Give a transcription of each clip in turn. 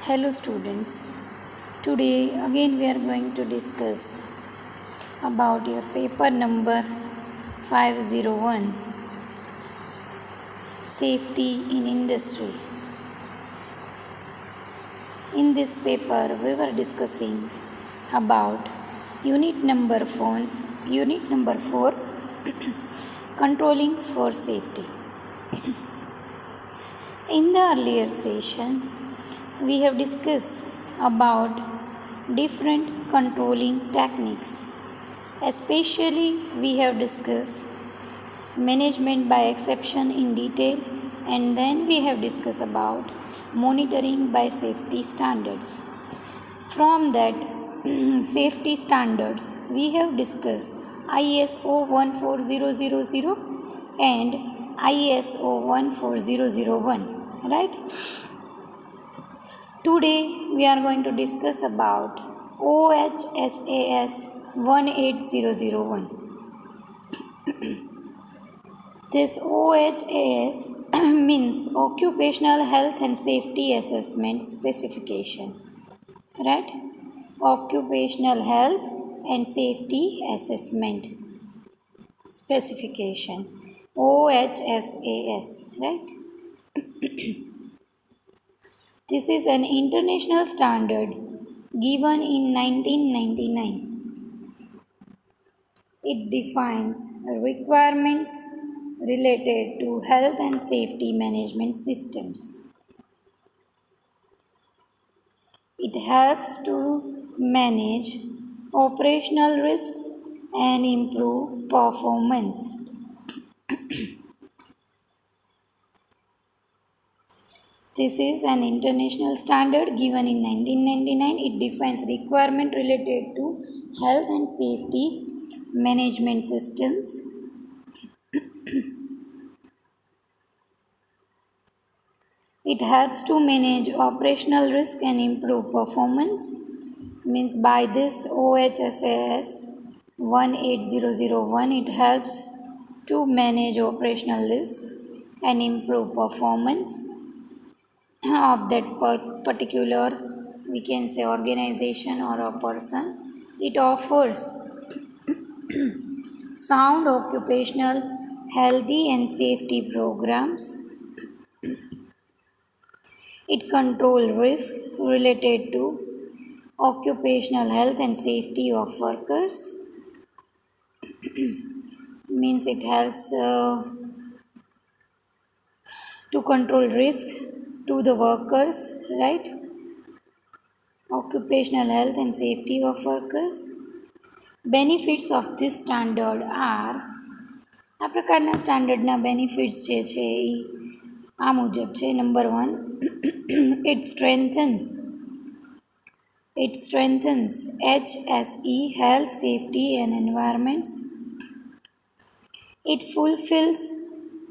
Hello students. Today again we are going to discuss about your paper number 501, Safety in Industry. In this paper we were discussing about unit number 4 controlling for safety. In the earlier session we have discussed about different controlling techniques. Especially we have discussed management by exception in detail, and then we have discussed about monitoring by safety standards. From that safety standards we have discussed ISO 14000 and ISO 14001, right? Today we are going to discuss about OHSAS 18001. This OHSAS means Occupational Health and Safety Assessment Specification, right? Occupational Health and Safety Assessment Specification, OHSAS, right? This is an international standard given in 1999. It defines requirements related to health and safety management systems. It helps to manage operational risks and improve performance. This is an international standard given in 1999. It defines requirements related to health and safety management systems. It helps to manage operational risk and improve performance. Means by this OHSAS 18001, it helps to manage operational risks and improve performance of that particular, we can say, organization or a person. It offers sound occupational healthy and safety programs. It controls risk related to occupational health and safety of workers. Means it helps to control risk to the workers, right? Occupational health and safety of workers. Benefits of this standard are, આ પ્રકારના સ્ટાન્ડર્ડના benefits જે છે એ આ મુજબ છે. Number 1, it strengthens HSE, health, safety and environments. It fulfills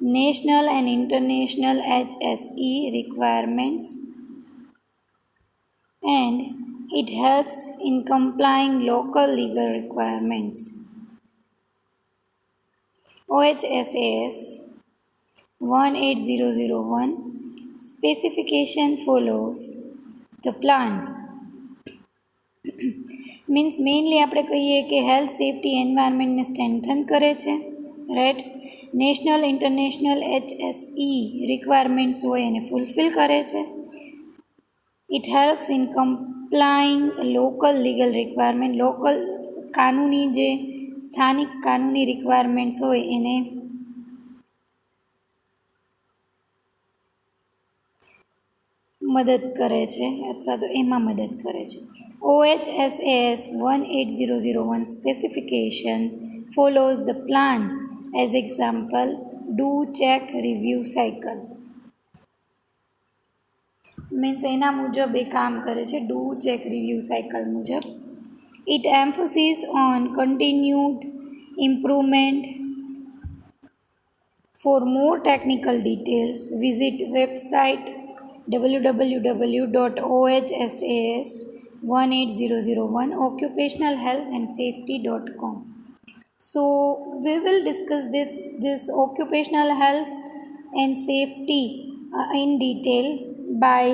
national and international HSE requirements, and it helps in complying local legal requirements. OHSAS 18001 specification follows the plan. Means mainly આપણે કહીએ કે health safety એન્વાયરમેન્ટને strengthen કરે છે, right? National international HSE requirements હોય એને fulfil કરે છે. It helps in complying local legal requirement, local કાનૂની જે સ્થાનિક કાનૂની રિક્વાયરમેન્ટ્સ હોય એને મદદ કરે છે અથવા તો એમાં મદદ કરે છે. OHSAS 18001 specification follows the plan. As example, do, check, review cycle. Means એના મુજબ એ કામ કરે છે, ડુ, ચેક, રિવ્યૂ સાયકલ મુજબ. It emphasizes on continued improvement. For more technical details, visit website www.ohsas18001 occupationalhealthandsafety.com. So we will discuss this occupational health and safety in detail by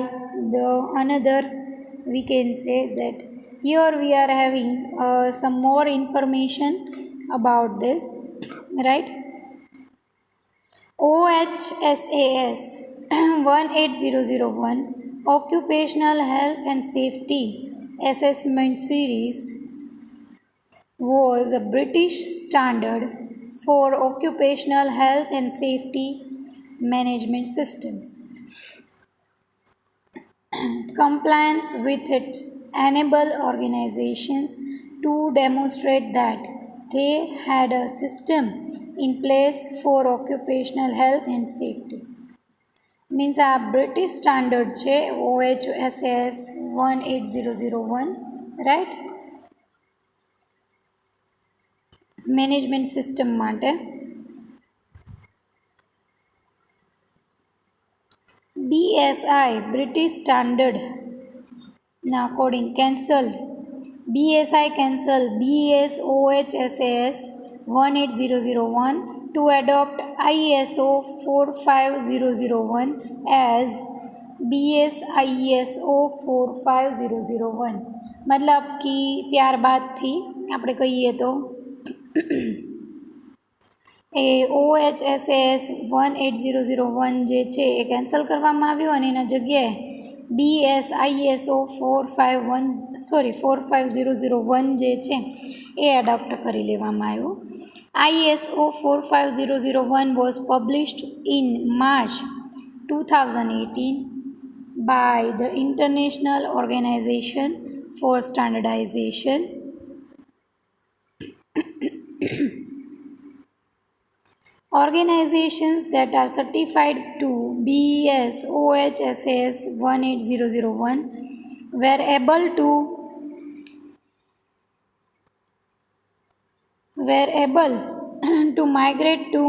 the another we can say that here we are having some more information about this, right? OHSAS 18001 Occupational Health and Safety Assessment Series was a British standard for occupational health and safety management systems. Compliance with it enable organizations to demonstrate that they had a system in place for occupational health and safety. Means आ British standard છે OHSAS 18001 right management system માટે BSI British Standard ના according cancelled BSI cancel BSOHSAS 18001 to adopt ISO 45001 as BSISO 45001 मतलब कि ત્યારબાદ थी આપણે કહીએ તો એ OHSAS 18001 જે છે એ કેન્સલ કરવામાં આવ્યું અને એના જગ્યાએ BSISO 45001 જે છે એ એડોપ્ટ કરી લેવામાં આવ્યું. ISO 45001 was published in March 2018 by the International Organization for Standardization. Organizations that are certified to BS OHSAS 18001 were able to migrate to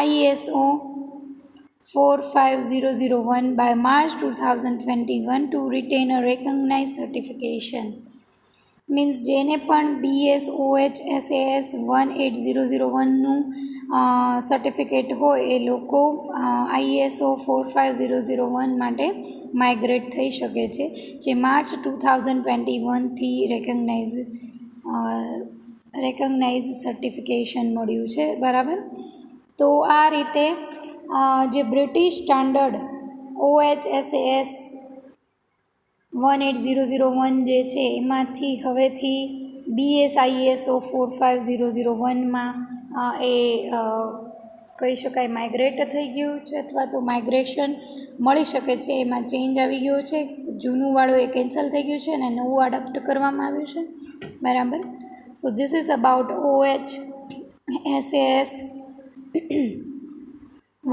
ISO 45001 by March 2021 to retain a recognized certification. Means जेने पण BSOHSAS 18001 certificate हो ए लोको ISO 45001 माटे migrate थई शके छे जे मार्च 2021 थी recognise certification मळ्युं छे बराबर. तो आ रीते जे ब्रिटिश स्टैंडर्ड OHSAS 18001 જે છે એમાંથી હવેથી BSISO 45001માં એ કહી શકાય માઇગ્રેટ થઈ ગયું છે અથવા તો માઇગ્રેશન મળી શકે છે, એમાં ચેન્જ આવી ગયો છે. જૂનું વાળું એ કેન્સલ થઈ ગયું છે અને નવું એડોપ્ટ કરવામાં આવ્યું છે બરાબર. સો this is about OHSAS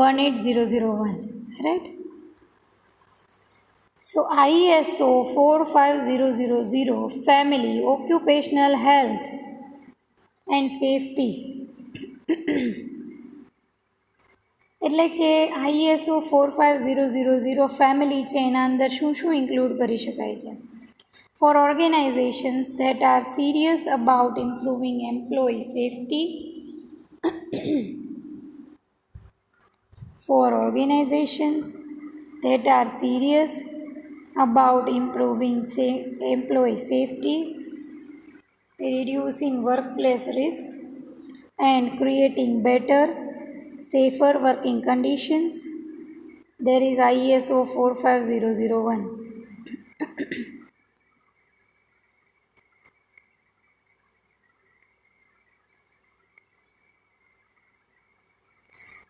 18001 right. So ISO 45000 Family Occupational Health and Safety એટલે કે ISO 45000 ફેમિલી છે એના અંદર શું શું ઇન્ક્લુડ કરી શકાય છે? For organizations that are serious about improving employee safety, for organizations that are serious about improving employee safety, reducing workplace risks, and creating better, safer working conditions, there is ISO 45001.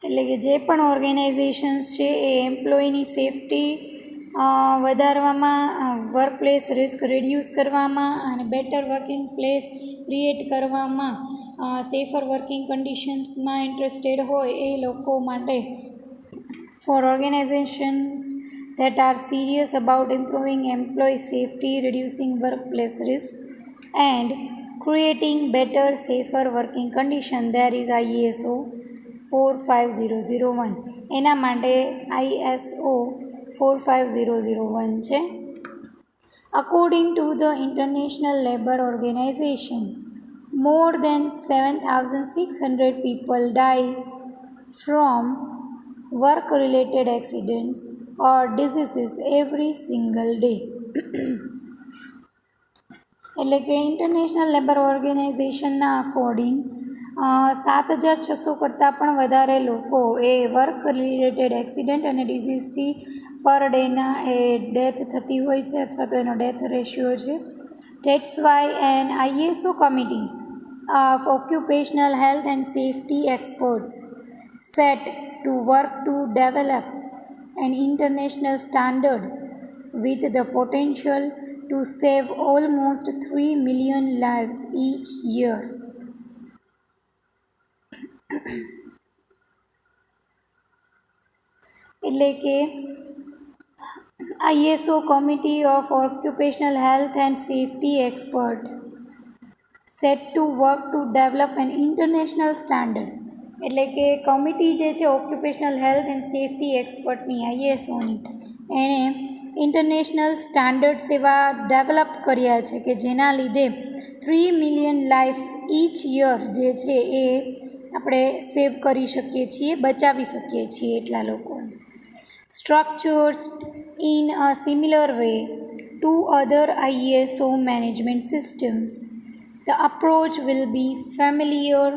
એટલે કે જે પણ organisations છે એ એમ્પ્લોયની safety વધારવામાં, workplace risk reduce કરવામાં અને બેટર વર્કિંગ પ્લેસ ક્રિએટ કરવામાં, સેફર વર્કિંગ કન્ડિશન્સમાં ઇન્ટરેસ્ટેડ હોય એ લોકો માટે for organisations that are serious about improving employee safety, reducing workplace risk and creating better, safer working condition, there is ISO 45001. એના માટે ISO 45001 છે. According to the International Labour Organization, more than 7,600 people die from work-related accidents or diseases every single day. એટલે કે international labour ઓર્ગેનાઇઝેશનના according 7,600 કરતાં પણ વધારે લોકો એ વર્ક રિલેટેડ એક્સિડન્ટ અને ડિઝીઝથી પર ડેના એ ડેથ થતી હોય છે અથવા તો એનો ડેથ રેશિયો છે. That's why an ISO committee of occupational health and safety experts set to work to develop an international standard with the potential to save almost 3 million lives each year. એટલે કે ISO Committee of Occupational Health and Safety Expert set to work to develop an international standard. એટલે કે committee જે છે occupational health and safety એક્સપર્ટની ISOની એણે international standards એવા develop કર્યા છે કે જેના લીધે 3 મિલિયન લાઈફ ઈચ યર જે છે એ આપણે સેવ કરી શકીએ છીએ, બચાવી શકીએ છીએ એટલા લોકોને. Structured in a similar way to other ISO management systems, the approach will be familiar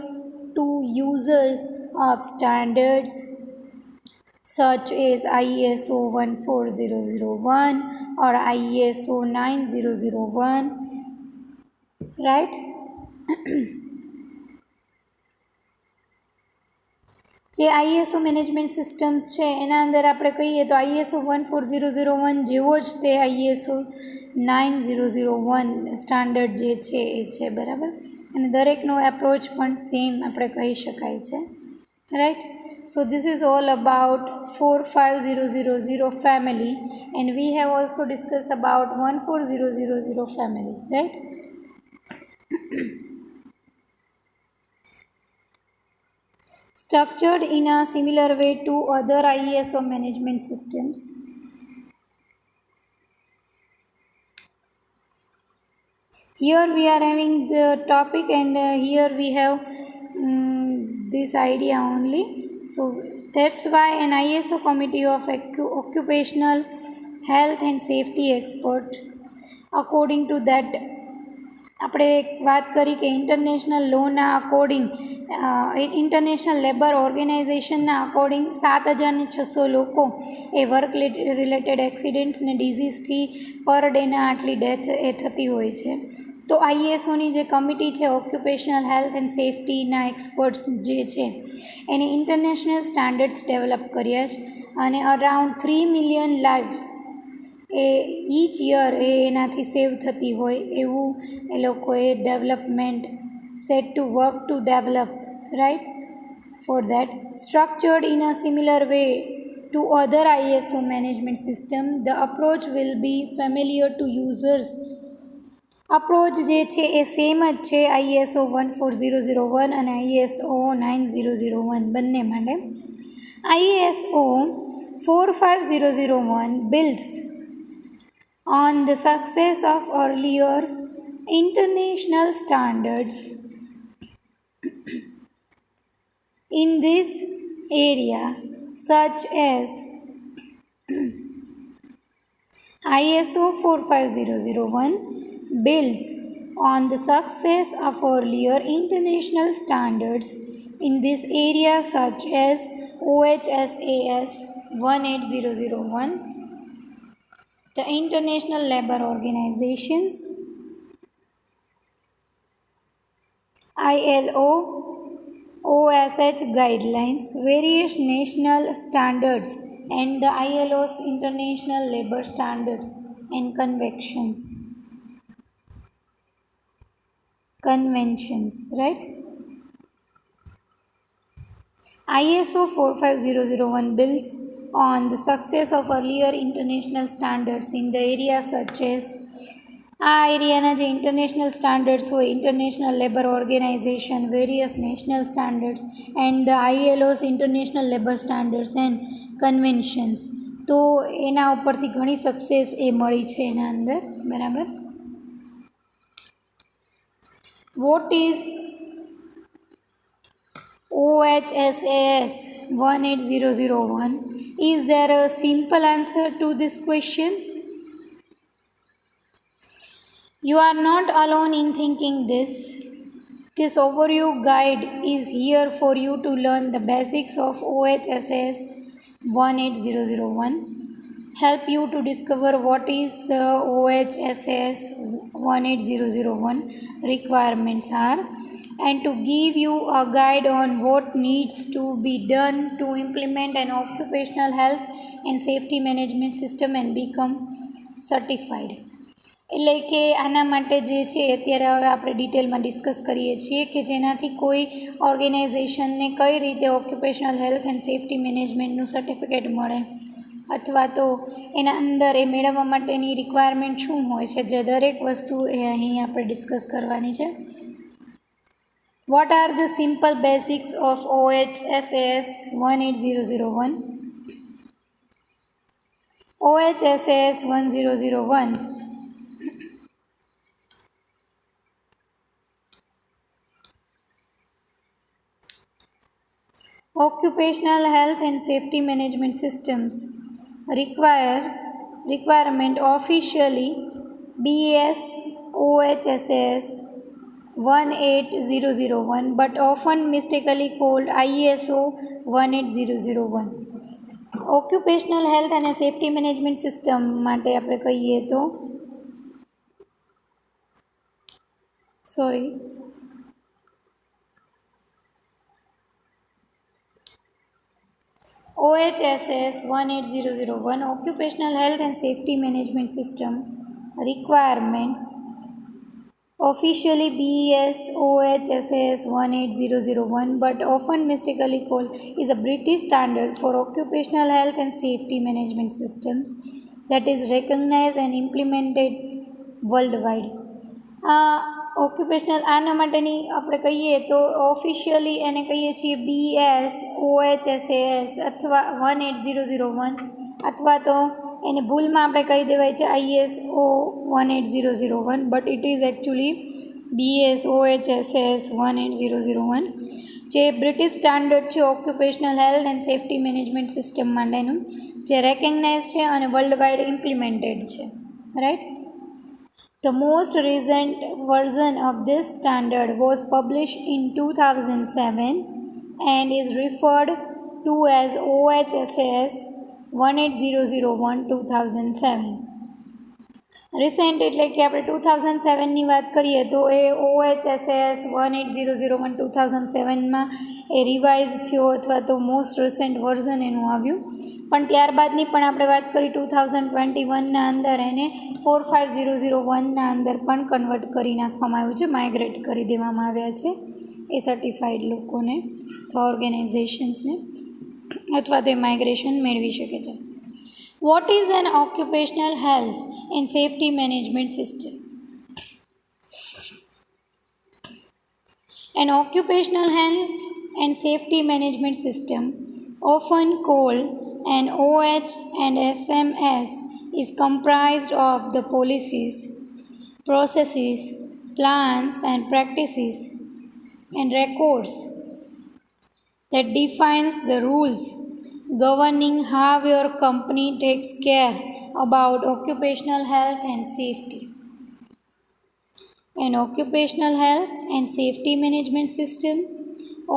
to users of standards such as ISO 14001 or ISO 9001, right? જે ISO મેનેજમેન્ટ સિસ્ટમ્સ છે એના અંદર આપણે કહીએ તો ISO 14001 જેવો જ તે ISO 9001 સ્ટાન્ડર્ડ જે છે એ છે, બરાબર. અને દરેકનો એપ્રોચ પણ સેમ આપણે કહી શકાય છે, right. So this is all about 45000 family and we have also discuss about 14000 family, right. Structured in a similar way to other ISO management systems, here we are having the topic and here we have this idea only. So that's why an ISO committee of occupational health and safety expert, according to that, આપણે વાત કરી કે international લોના according, international labour ઓર્ગેનાઇઝેશનના according 7,600 લોકો એ work related accidents ને ડિઝીઝથી પર ડેના આટલી ડેથ એ થતી હોય છે. તો ISOની જે કમિટી છે ઓક્યુપેશનલ હેલ્થ એન્ડ સેફટીના એક્સપર્ટ્સ જે છે એને ઇન્ટરનેશનલ સ્ટાન્ડર્ડ્સ ડેવલપ કર્યા છે અને અરાઉન્ડ 3 મિલિયન લાઈવ્સ એ ઈચ યર એ એનાથી સેવ થતી હોય એવું એ લોકોએ development set to work to develop, right. For that structured in a similar way to other ISO management system, the approach will be familiar to users. Approach જે છે એ સેમ જ છે ISO 14001 અને ISO 9001 બંને માટે. ISO 45001 builds on the success of earlier international standards in this area, such as ISO 45001 builds on the success of earlier international standards in this area, such as OHSAS 18001, the International Labour Organizations, ILO, OSH guidelines, various national standards, and the ILO's International Labour Standards and Conventions, right? ISO 45001 builds on the success of earlier international standards in the areas such as આ એરિયાના જે international standards હોય, international labour organisation, various national standards and the ILO's international labour standards and conventions. તો એના ઉપરથી ઘણી success એ મળી છે એના અંદર, બરાબર. What is OHSAS 18001. Is there a simple answer to this question? You are not alone in thinking this. This overview guide is here for you to learn the basics of OHSAS 18001, help you to discover what is the OHSAS 18001 requirements are, and to give you a guide on what needs to be done to implement an occupational health and safety management system and become certified. એટલે કે આના માટે જે છે અત્યારે હવે આપણે ડિટેલમાં ડિસ્કસ કરીએ છીએ કે જેનાથી કોઈ ઓર્ગેનાઇઝેશનને કઈ રીતે ઓક્યુપેશનલ હેલ્થ એન્ડ સેફ્ટી મેનેજમેન્ટનું સર્ટિફિકેટ મળે અથવા તો એના અંદર એ મેળવવા માટેની રિક્વાયરમેન્ટ શું હોય છે, જે દરેક વસ્તુ એ અહીં આપણે ડિસ્કસ કરવાની છે. What are the simple basics of OHSAS 18001? OHSAS 18001 Occupational health and safety management systems requirement officially BS OHSAS 18001 but often mistakenly called ISO 18001. Occupational health અને સેફ્ટી મેનેજમેન્ટ સિસ્ટમ માટે આપણે કહીએ તો OHSAS 18001 Occupational Health and Safety Management System requirements officially BS OHSAS 18001 but often mistakenly called is a British standard for occupational health and safety management systems that is recognized and implemented worldwide. Occupational આના માટેની આપણે કહીએ તો officially એને કહીએ છીએ BS OHSAS અથવા 18001 અથવા તો એને ભૂલમાં આપણે કહી દેવાય છે ISO 18001 but it is actually BS OHSAS 18001 જે બ્રિટિશ સ્ટાન્ડર્ડ છે occupational health and safety management system માટેનું, જે રેકગ્નાઇઝ છે અને વર્લ્ડ વાઇડ ઇમ્પ્લિમેન્ટેડ છે, right. The most recent version of this standard was published in 2007 and is referred to as OHSAS 18001 2007. Recent એટલે કે આપણે 2007ની વાત કરીએ તો એ OHSAS 18001 2007માં એ રિવાઇઝ થયો અથવા તો મોસ્ટ રિસેન્ટ વર્ઝન એનું આવ્યું. પણ ત્યારબાદની પણ આપણે વાત કરી 2021ના અંદર એને 45001ના અંદર પણ કન્વર્ટ કરી નાખવામાં આવ્યું છે, માઇગ્રેટ કરી દેવામાં આવ્યા છે એ સર્ટિફાઈડ લોકોને અથવા ઓર્ગેનાઇઝેશન્સને, અથવા તો એ માઇગ્રેશન મેળવી શકે છે. What is an occupational health and safety management system? An occupational health and safety management system, often called an OH and SMS, is comprised of the policies, processes, plans and practices and records that defines the rules governing how your company takes care about occupational health and safety. An occupational health and safety management system,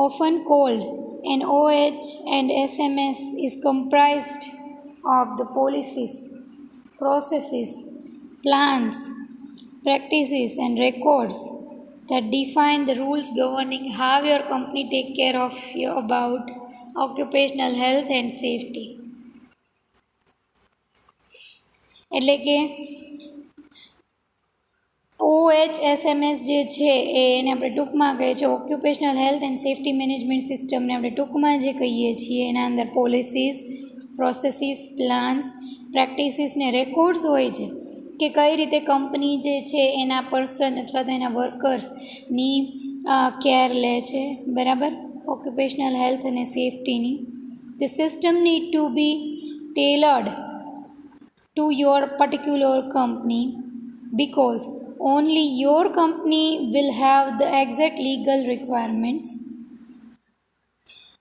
often called an OH and SMS, is comprised of the policies, processes, plans, practices and records that define the rules governing how your company take care of about occupational health and safety. એટલે કે OHSMS જે છે એને આપણે ટૂંકમાં કહીએ છીએ occupational health and safety management સિસ્ટમને આપણે ટૂંકમાં જે કહીએ છીએ એના અંદર પોલિસીસ, પ્રોસેસીસ, પ્લાન્સ, પ્રેક્ટિસીસ ને રેકોર્ડ્સ હોય છે કે કઈ રીતે કંપની જે છે એના પર્સન અથવા તો એના વર્કર્સની કેર લે છે, બરાબર, occupational health and safety ni. The system need to be tailored to your particular company because only your company will have the exact legal requirements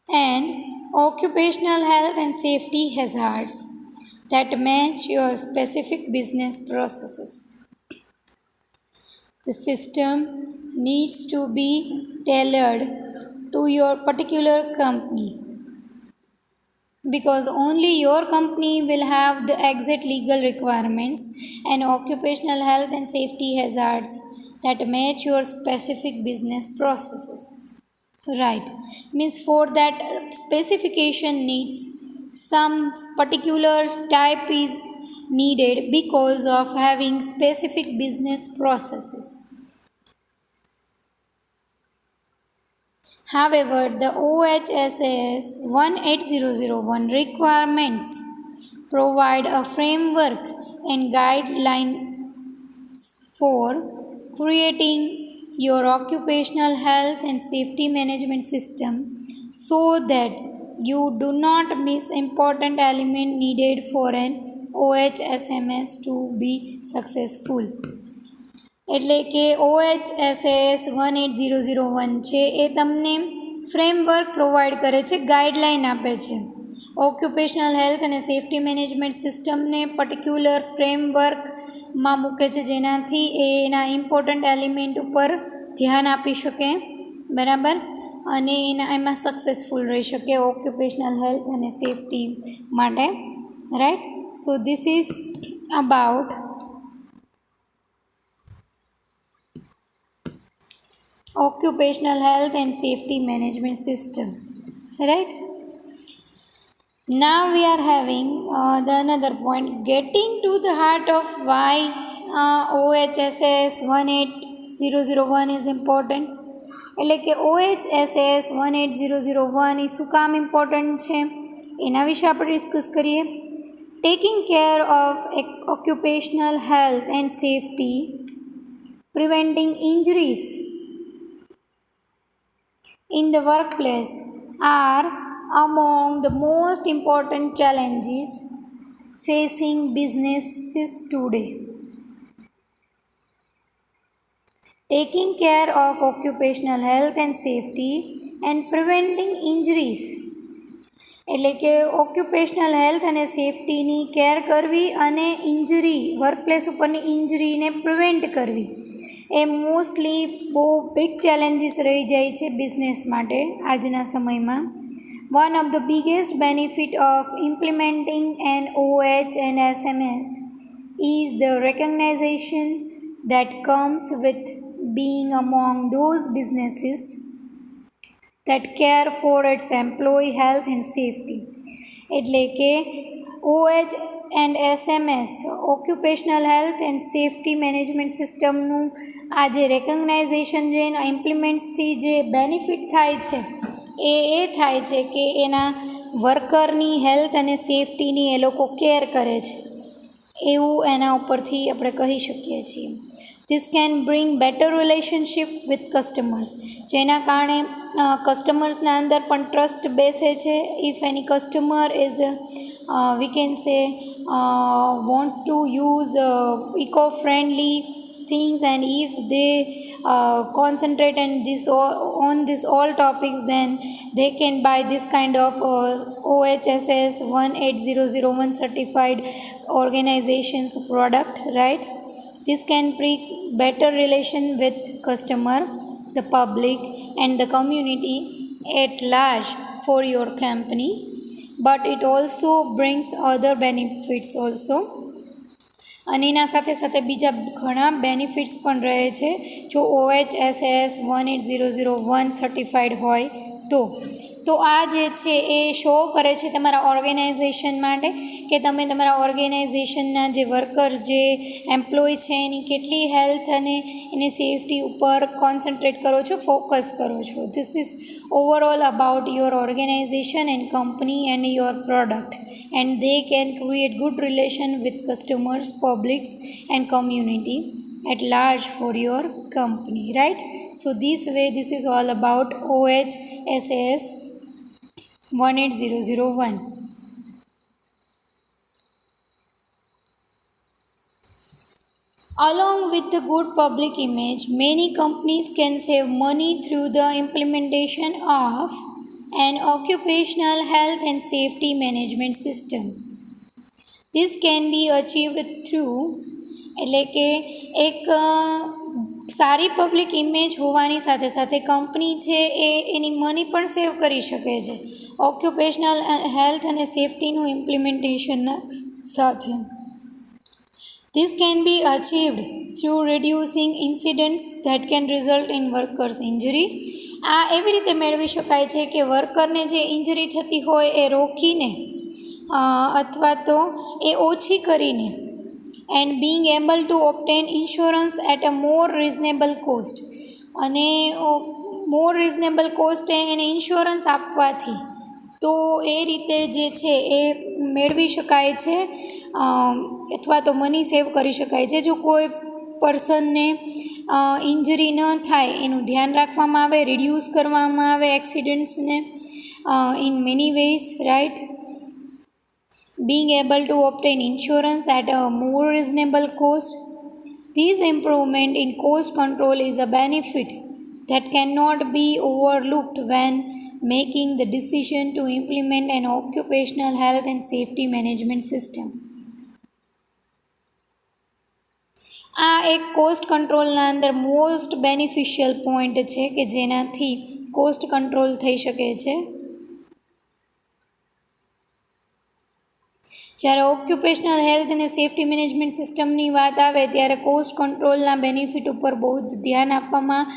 and occupational health and safety hazards that match your specific business processes. The system needs to be tailored to your particular company because only your company will have the exact legal requirements and occupational health and safety hazards that match your specific business processes. Right, means for that specification needs some particular type is needed because of having specific business processes. However, the OHSAS 18001 requirements provide a framework and guidelines for creating your occupational health and safety management system so that you do not miss important element needed for an OHSMS to be successful. એટલે કે OHSAS 18001 છે એ તમને framework provide કરે છે, guideline આપે છે. Occupational health અને safety management સિસ્ટમને પર્ટિક્યુલર ફ્રેમવર્કમાં મૂકે છે જેનાથી એ એના ઇમ્પોર્ટન્ટ એલિમેન્ટ ઉપર ધ્યાન આપી શકે, બરાબર, અને એમાં સક્સેસફુલ રહી શકે ઓક્યુપેશનલ હેલ્થ અને સેફ્ટી માટે, right. So this is about occupational health and safety management system, right. Now we are having the another point, getting to the heart of why OHSAS 18001 is important. એટલે કે OHSAS 18001 એ શું કામ important છે એના વિશે આપણે discuss કરીએ. Taking care of occupational health and safety, preventing injuries in the workplace are among the most important challenges facing businesses today. Taking care of occupational health and safety and preventing injuries એટલે કે occupational health અને સેફટીની care કરવી અને injury, workplace ઉપરની ઇન્જરીને prevent કરવી એ mostly બહુ બિગ ચેલેન્જીસ રહી જાય છે બિઝનેસ માટે આજના સમયમાં. One of the biggest benefit of implementing an OH and SMS is the recognition that comes with being among those businesses that care for its employee health and safety. એટલે કે OH and SMS occupational health and safety management સિસ્ટમનું આ જે રેકગ્નાઇઝેશન છે એના ઇમ્પ્લિમેન્ટ્સથી જે benefit થાય છે એ થાય છે કે એના વર્કરની હેલ્થ અને સેફટીની એ લોકો કેર કરે છે એવું એના ઉપરથી આપણે કહી શકીએ છીએ. This can bring better relationship with customers, જેના કારણે કસ્ટમર્સના અંદર પણ ટ્રસ્ટ બેસે છે. If any customer is we can say want to use eco-friendly things and if they concentrate on this all topics, then they can buy this kind of OHSAS 18001 certified organizations product, right. This can bring better relation with customer, the public and the community at large for your company, but it also brings other benefits also. અને એના સાથે સાથે બીજા ઘણા benefits પણ રહે છે જો OHSAS 18001 સર્ટિફાઈડ હોય તો આ જે છે એ શો કરે છે તમારા ઓર્ગેનાઇઝેશન માટે કે તમે તમારા ઓર્ગેનાઇઝેશનના જે વર્કર્સ, જે એમ્પ્લોઈઝ છે એની કેટલી હેલ્થ અને એની સેફટી ઉપર કોન્સન્ટ્રેટ કરો છો, ફોકસ કરો છો. This is overall about your organisation and company and your product, and they can create good relation with customers, publics and community at large for your company, right. So this way this is all about OHSAS 18001. Along with the good public image, many companies can save money through the implementation of an occupational health and safety management system. This can be achieved through એટલે કે એક સારી public image હોવાની સાથે સાથે company છે એ એની money પણ સેવ કરી શકે છે ઓક્યુપેશનલ હેલ્થ અને સેફટીનું ઇમ્પ્લિમેન્ટેશનના સાથે. This can be achieved through reducing incidents that can result in workers' injury. આ એવી રીતે મેળવી શકાય છે કે વર્કરને જે ઇન્જરી થતી હોય એ રોકીને અથવા તો એ ઓછી કરીને and being able to obtain insurance at a more reasonable cost અને more reasonable cost એને ઇન્સ્યોરન્સ આપવાથી તો એ રીતે જે છે એ મેળવી શકાય છે અથવા તો મની સેવ કરી શકાય છે જો કોઈ પર્સનને ઇન્જરી ન થાય એનું ધ્યાન રાખવામાં આવે રિડ્યુસ કરવામાં આવે એક્સિડન્ટ્સને in many ways right. Being able to obtain insurance at a more reasonable cost. This improvement in cost control is a benefit that cannot be overlooked when making the decision to implement an occupational health and safety management system. આ એક cost કંટ્રોલના અંદર most beneficial point છે કે જેનાથી cost control થઈ શકે છે. જ્યારે ઓક્યુપેશનલ હેલ્થ અને સેફટી મેનેજમેન્ટ સિસ્ટમની વાત આવે ત્યારે કોસ્ટ કંટ્રોલના બેનિફિટ ઉપર બહુ જ ધ્યાન આપવામાં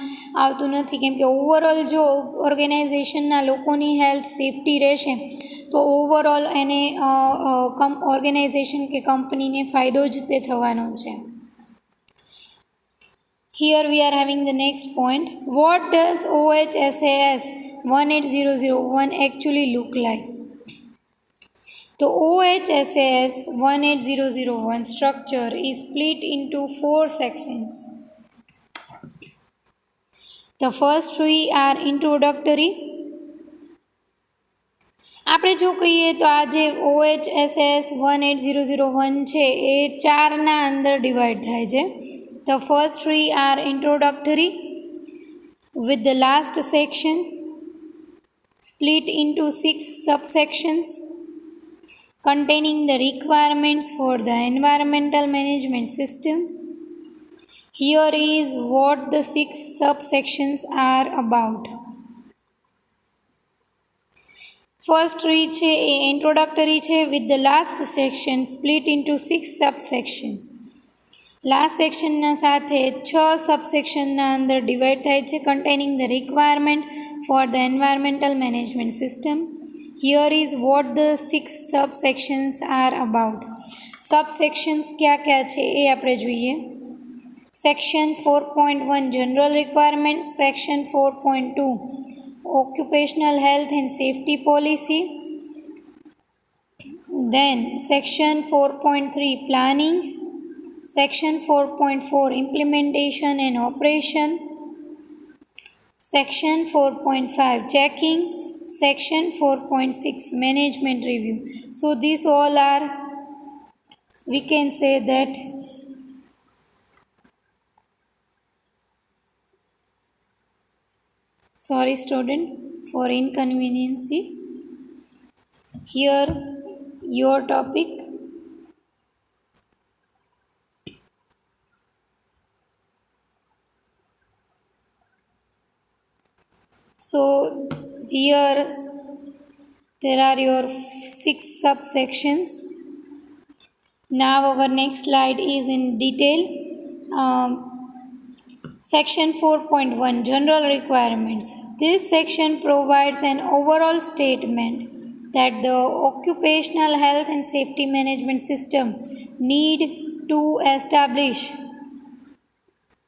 આવતું નથી કેમ કે ઓવરઓલ જો ઓર્ગેનાઇઝેશનના લોકોની હેલ્થ સેફટી રહેશે તો ઓવરઓલ એને ઓર્ગેનાઇઝેશન કે કંપનીને ફાયદો જ તે થવાનો છે. Here we are having the next point. What does OHSAS 18001 actually look like? The OHSAS 18001 structure is split into 4 sections. The first 3 are introductory. આપણે જો કહીએ તો આ જે OHSAS 18001 છે એ 4ના અંદર ડિવાઈડ થાય છે. The first 3 are introductory with the last section split into 6 subsections containing the requirements for the environmental management system. Here is what the 6 subsections are about. First 3 છે એ introductory છે with the last section split into 6 subsections. Last સેક્શનના સાથે 6 સબસેક્શનના અંદર divide થાય છે containing the requirement for the environmental management system. Here is what the 6 subsections are about. Subsections ક્યાં ક્યાં છે એ આપણે જોઈએ. Section 4.1 general requirement, section 4.2 occupational health and safety policy, then section 4.3 planning, section 4.4 implementation and operation, section 4.5 checking, section 4.6 management review. So these all are, we can say that sorry student for inconveniency. Here your topic. So here there are your 6 subsections. Now our next slide is in detail. Section 4.1 General Requirements. This section provides an overall statement that the occupational health and safety management system need to establish,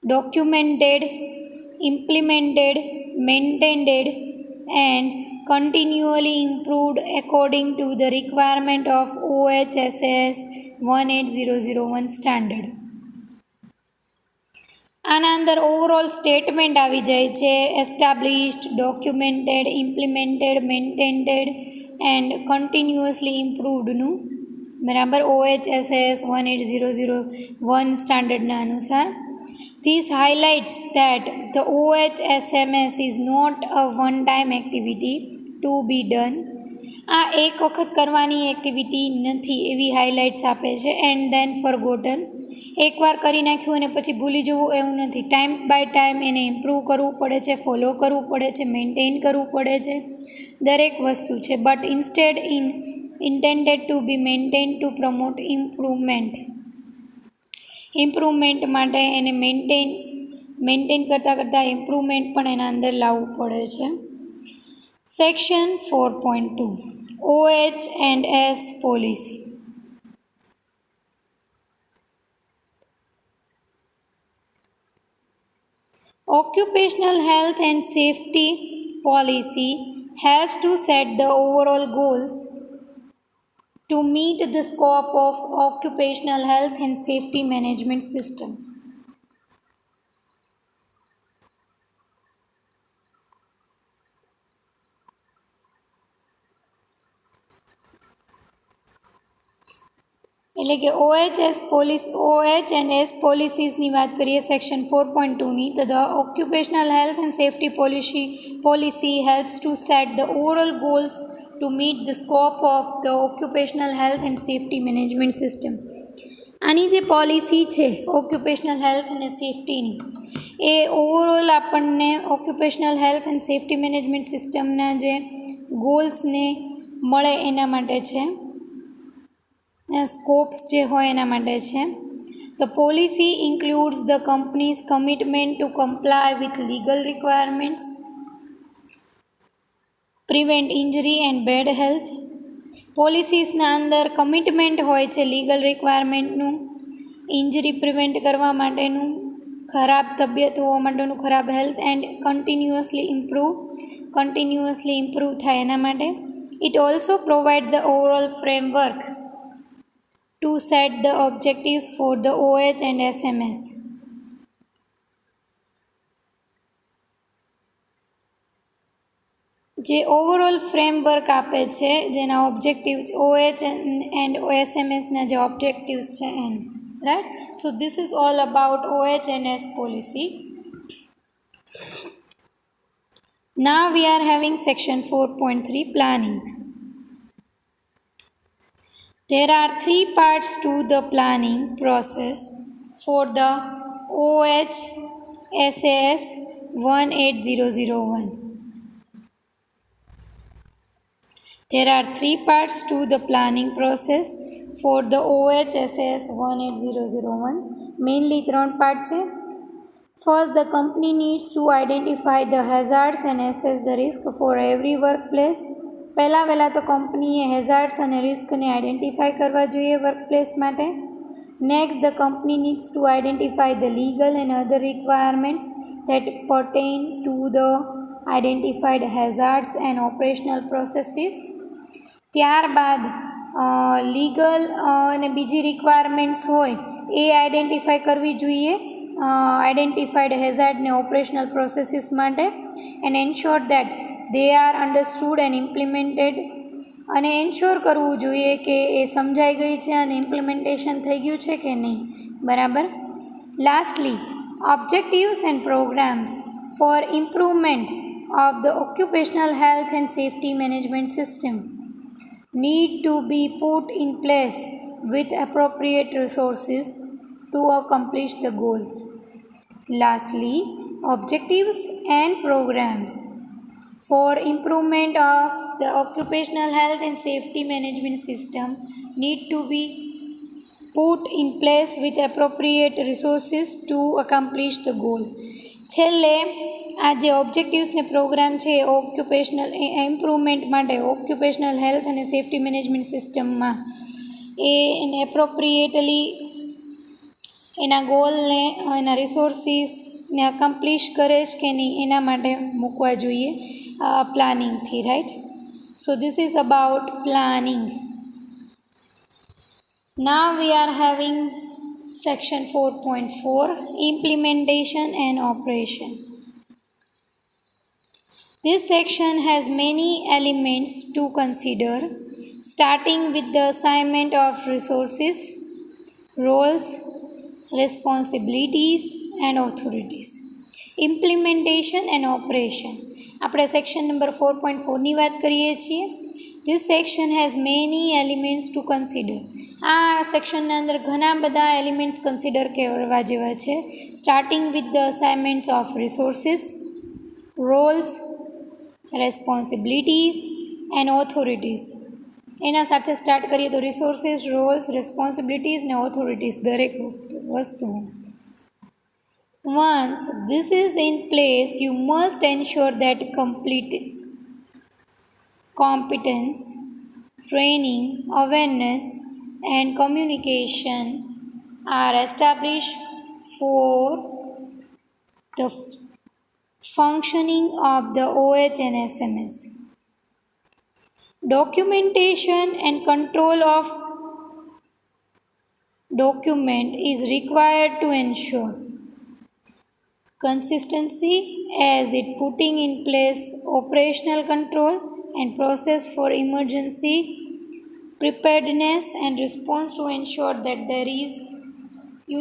documented, implemented, maintained and continually improved according to the requirement of OHSAS 18001 standard. આના અંદર overall statement આવી જાય છે established, documented, implemented, maintained and continuously ઇમ્પ્રૂવડનું બરાબર OHSAS 18001 સ્ટાન્ડર્ડના અનુસાર. This highlights that the OHSMS is not a one-time activity to be done. આ એક વખત કરવાની એક્ટિવિટી નથી એવી હાઇલાઇટ્સ આપે છે. એન્ડ ધેન ફોરગોટન, એકવાર કરી નાખ્યું અને પછી ભૂલી જવું એવું નથી. ટાઈમ બાય ટાઈમ એને ઇમ્પ્રૂવ કરવું પડે છે, ફોલો કરવું પડે છે, મેન્ટેન કરવું પડે છે, દરેક વસ્તુ છે. But instead intended to be maintain to promote improvement માટે એને મેન્ટેન કરતાં ઇમ્પ્રુવમેન્ટ પણ એના અંદર લાવવું પડે છે. Section 4.2 OH&S policy. Occupational health and safety policy has to set the overall goals to meet the scope of occupational health and safety management system. એટલે કે OH&S પોલિસીસની વાત કરીએ સેક્શન 4.2ની, તો the occupational health and safety policy helps to set the overall goals two meet the scope of the occupational health and safety management system. આની જે policy છે occupational health અને સેફ્ટીની, એ overall આપણને occupational health and safety management સિસ્ટમના જે ગોલ્સને મળે એના માટે છે, સ્કોપ્સ જે હોય એના માટે છે. The policy includes the company's commitment to comply with legal requirements, prevent injury and bad health. પોલિસીસના અંદર કમિટમેન્ટ હોય છે લીગલ રિક્વાયરમેન્ટનું, ઇન્જરી પ્રિવેન્ટ કરવા માટેનું, ખરાબ તબિયત હોવા માટેનું, ખરાબ હેલ્થ, એન્ડ કન્ટિન્યુઅસલી ઇમ્પ્રૂવ થાય એના માટે. It also provides the overall framework to set the objectives for the OH and SMS. જે ઓવરઓલ ફ્રેમવર્ક આપે છે, જેના ઓબ્જેક્ટિવ OH એન્ડ SMSના જે ઓબ્જેક્ટિવ્સ છે એનું, right. So this is all about OH&S policy. Now we are having section 4.3 planning. There are 3 parts to the planning process for the OH/SAS 18001. There are 3 parts to the planning process for the OH/SAS 18001. Mainly 3 part છે. First, the company needs to identify the hazards and assess the risk for every workplace. પહેલાં તો કંપનીએ હેઝાર્ડ્સ અને રિસ્કને identify કરવા જોઈએ workplace માટે. Next, the company needs to identify the legal and other requirements that pertain to the identified hazards and operational processes. ત્યારબાદ લીગલ અને બીજી રિક્વાયરમેન્ટ્સ હોય એ આઈડેન્ટિફાઈ કરવી જોઈએ આઈડેન્ટિફાઈડ હેઝાર્ડ ને ઓપરેશનલ પ્રોસેસીસ માટે, and ensure that they are understood and implemented, અને એન્શ્યોર કરવું જોઈએ કે એ સમજાઈ ગઈ છે અને ઇમ્પ્લિમેન્ટેશન થઈ ગયું છે કે નહીં, બરાબર. Lastly, objectives and programmes for improvement of the occupational health and safety management system need to be put in place with appropriate resources to accomplish the goals. Lastly, objectives and programs for improvement of the occupational health and safety management system need to be put in place with appropriate resources to accomplish the goal. છેલ્લે આ જે objectives ને programme છે occupational improvement માટે occupational health અને safety management સિસ્ટમમાં એને appropriately એના ગોલને એના રિસોર્સિસને અકમ્પ્લિશ કરે છે કે નહીં એના માટે મૂકવા જોઈએ પ્લાનિંગથી, right. So this is about planning. Now we are having section 4.4 implementation and operation. This section has many elements to consider, starting with the assignment of resources, roles, responsibilities and authorities. Implementation and operation. આપણે section number 4.4ની વાત કરીએ છીએ. This section has many elements two consider. આ સેક્શનના અંદર ઘણા બધા elements consider કરવા જેવા છે. Starting with the assignments of resources, roles, responsibilities and authorities. એના સાથે સ્ટાર્ટ કરીએ તો રિસોર્સિસ, રોલ્સ, રેસ્પોન્સિબિલિટીઝ ને ઓથોરિટીઝ, દરેક વસ્તુ. Once this is in place, you must ensure that complete competence, training, awareness, and communication are established for the functioning of the OH and SMS. Documentation and control of document is required to ensure consistency as it putting in place operational control and process for emergency preparedness and response to ensure that there is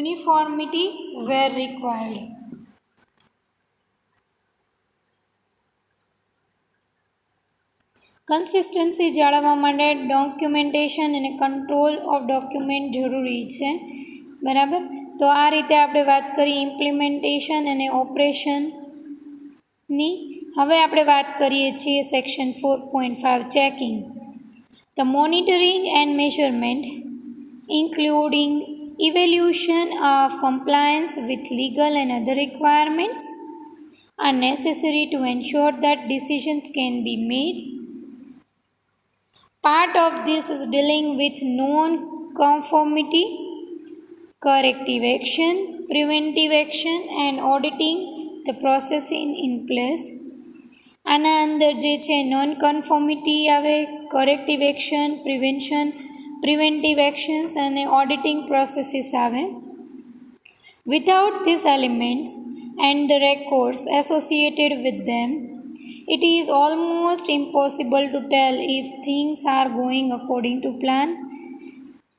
uniformity where required. Consistency જાળવવા માટે documentation અને control of document જરૂરી છે. બરાબર. તો આ રીતે આપણે વાત કરી ઇમ્પ્લિમેન્ટેશન અને ઓપરેશનની. હવે આપણે વાત કરીએ છીએ section 4.5 checking. The monitoring and measurement including evaluation of compliance with legal and other requirements are necessary to ensure that decisions can be made. Part of this is dealing with non-conformity, corrective action, preventive action and auditing the process in place. આના અંદર જે છે non કન્ફોર્મિટી આવે, corrective action, preventive actions અને auditing processes આવે. Without these elements and the records associated with them, it is almost impossible to tell if things are going according to plan.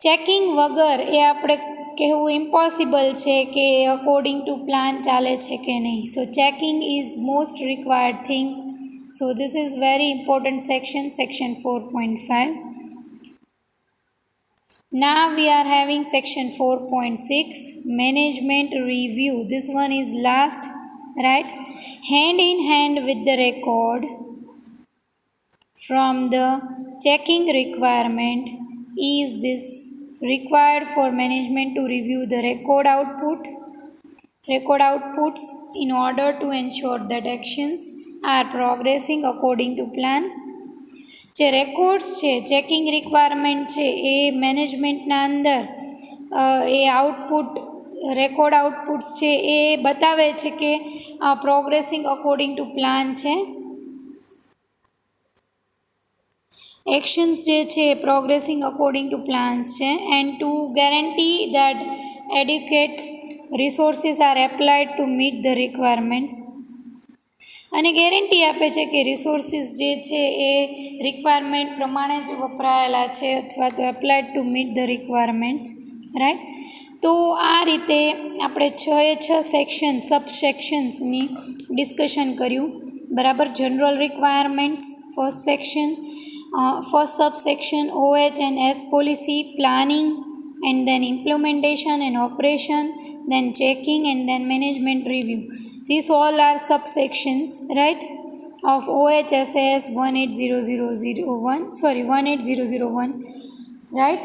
Checking વગર એ આપણે કહેવું ઇમ્પોસિબલ છે કે according to plan ચાલે છે કે નહીં. So checking is most required thing. So this is very important section 4.5. Now we are having section 4.6 management review. This one is last, right? Hand in hand with the record from the checking requirement is this required for management to review the record outputs in order to ensure that actions are progressing according to plan. જે records છે, checking requirement છે, એ મેનેજમેન્ટના અંદર એ record outputs છે એ બતાવે છે કે progressing according to plan છે. એક્શન્સ જે છે પ્રોગ્રેસિંગ અકોર્ડિંગ ટુ પ્લાન્સ છે. And to guarantee that adequate resources are applied to meet the requirements. અને ગેરંટી આપે છે કે રિસોર્સિસ જે છે એ રિક્વાયરમેન્ટ પ્રમાણે જ વપરાયેલા છે અથવા તો applied to meet the requirements, right. તો આ રીતે આપણે 6 સેક્શન સબસેક્શન્સની ડિસ્કશન કર્યું. બરાબર. General requirements first subsection OH and S policy, planning and then implementation and operation, then checking and then management review. These all are subsections, right, of OHSAS 18001, right.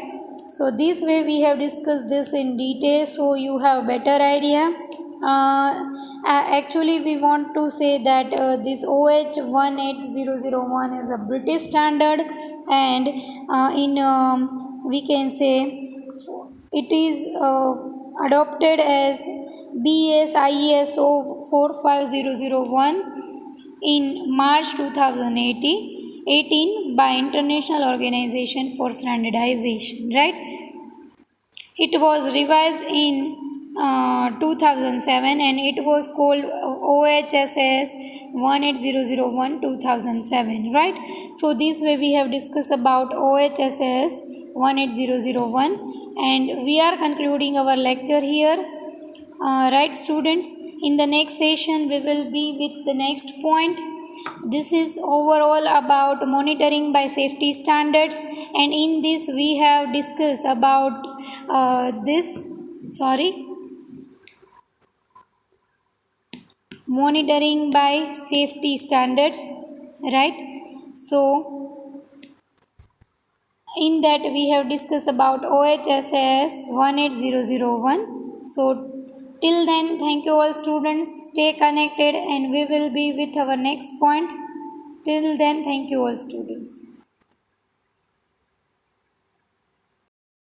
So this way we have discussed this in detail, so you have better idea. Actually we want to say that this OH 18001 is a British standard, and we can say it is adopted as BS ISO 45001 in March 2018 by International Organization for Standardization, right. It was revised in 2007 and it was called OHSAS 18001 2007, right. So this way we have discussed about OHSAS 18001 and we are concluding our lecture here, right students. In the next session, we will be with the next point. This is overall about monitoring by safety standards, and in this we have discussed about monitoring by safety standards, right? So in that we have discussed about OHSAS 18001. So till then, thank you all students, stay connected and we will be with our next point. Till then, thank you all students.